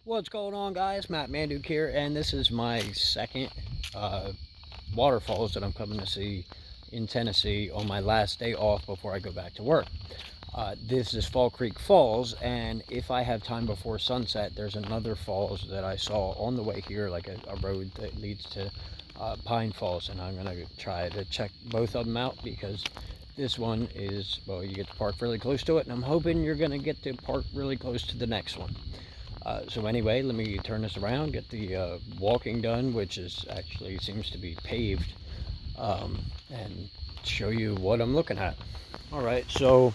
What's going on, guys? Matt Manduk here, and this is my second waterfalls that I'm coming to see in Tennessee on my last day off before I go back to work. This is Fall Creek Falls, and if I have time before sunset, there's another falls that I saw on the way here, like a road that leads to Pine Falls, and I'm going to try to check both of them out because this one is, well, you get to park really close to it, and I'm hoping you're going to get to park really close to the next one. So anyway, let me turn this around, get the walking done, which is actually seems to be paved, and show you what I'm looking at. All right, so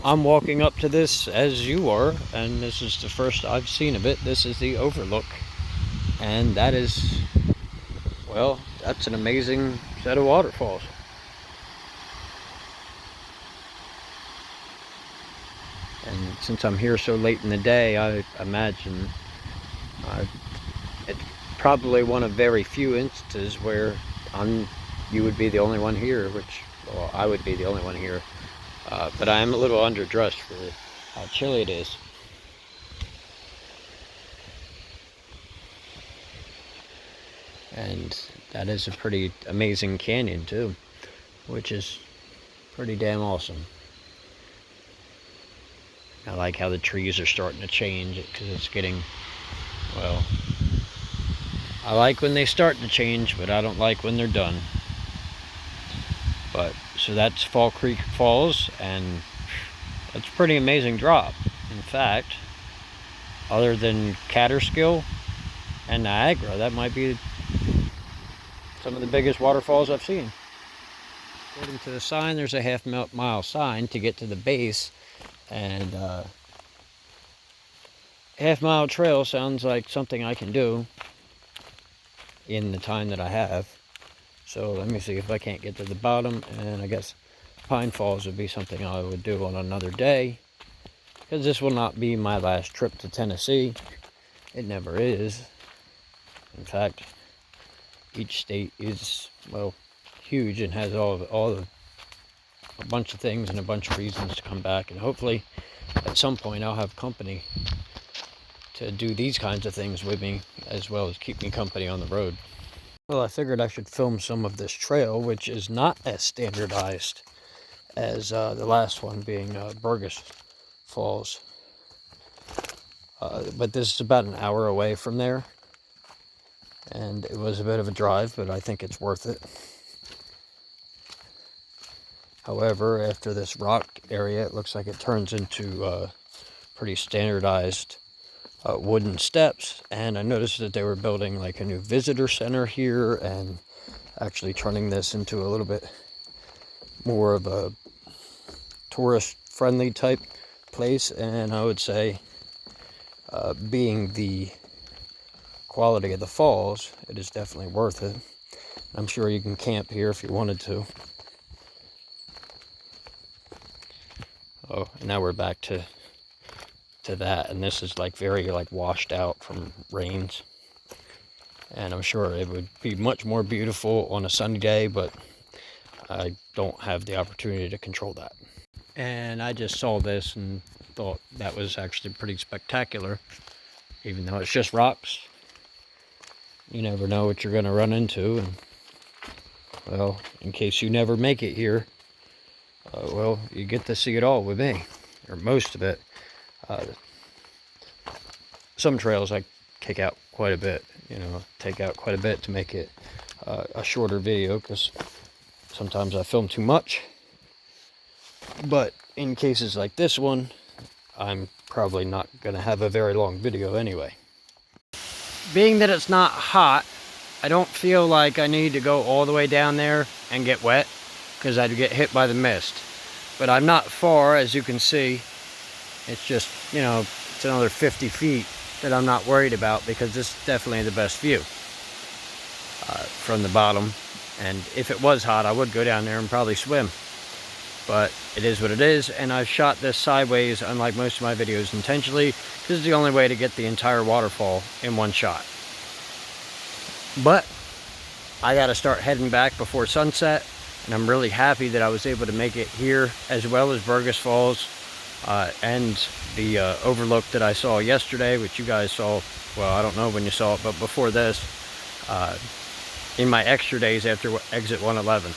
I'm walking up to this as you are, and this is the first I've seen of it. This is the overlook, and that is, well, that's an amazing set of waterfalls. And since I'm here so late in the day, I imagine it's probably one of very few instances where you would be the only one here, which, well, I would be the only one here. But I am a little underdressed for how chilly it is. And that is a pretty amazing canyon too, which is pretty damn awesome. I like how the trees are starting to change because it's getting, well, I like when they start to change, but I don't like when they're done. But, so that's Fall Creek Falls, and it's a pretty amazing drop. In fact, other than Catterskill and Niagara, that might be some of the biggest waterfalls I've seen. According to the sign, there's a half-mile sign to get to the base. And half-mile trail sounds like something I can do in the time that I have. So let me see if I can't get to the bottom, and I guess Pine Falls would be something I would do on another day, because this will not be my last trip to Tennessee. It never is. In fact, each state is, well, huge and has a bunch of things and a bunch of reasons to come back, and hopefully at some point I'll have company to do these kinds of things with me, as well as keep me company on the road. Well, I figured I should film some of this trail, which is not as standardized as the last one, being Burgess Falls. But this is about an hour away from there, and it was a bit of a drive, but I think it's worth it. However, after this rock area, it looks like it turns into pretty standardized wooden steps. And I noticed that they were building like a new visitor center here, and actually turning this into a little bit more of a tourist-friendly type place. And I would say, being the quality of the falls, it is definitely worth it. I'm sure you can camp here if you wanted to. Oh, and now we're back to that, and this is like very like washed out from rains. And I'm sure it would be much more beautiful on a sunny day, but I don't have the opportunity to control that. And I just saw this and thought that was actually pretty spectacular, even though it's just rocks. You never know what you're going to run into, and, well, in case you never make it here, well, you get to see it all with me, or most of it. Some trails I take out quite a bit, to make it a shorter video, because sometimes I film too much. But in cases like this one, I'm probably not going to have a very long video anyway. Being that it's not hot, I don't feel like I need to go all the way down there and get wet, because I'd get hit by the mist. But I'm not far, as you can see. It's just, it's another 50 feet that I'm not worried about, because this is definitely the best view from the bottom. And if it was hot, I would go down there and probably swim. But it is what it is, and I've shot this sideways, unlike most of my videos, intentionally, because it's the only way to get the entire waterfall in one shot. But I got to start heading back before sunset, and I'm really happy that I was able to make it here, as well as Burgess Falls, and the overlook that I saw yesterday, which you guys saw, well, I don't know when you saw it, but before this, in my extra days after exit 111.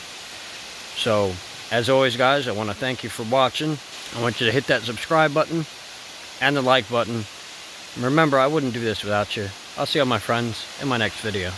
So, as always, guys, I want to thank you for watching. I want you to hit that subscribe button and the like button. Remember, I wouldn't do this without you. I'll see all my friends in my next video.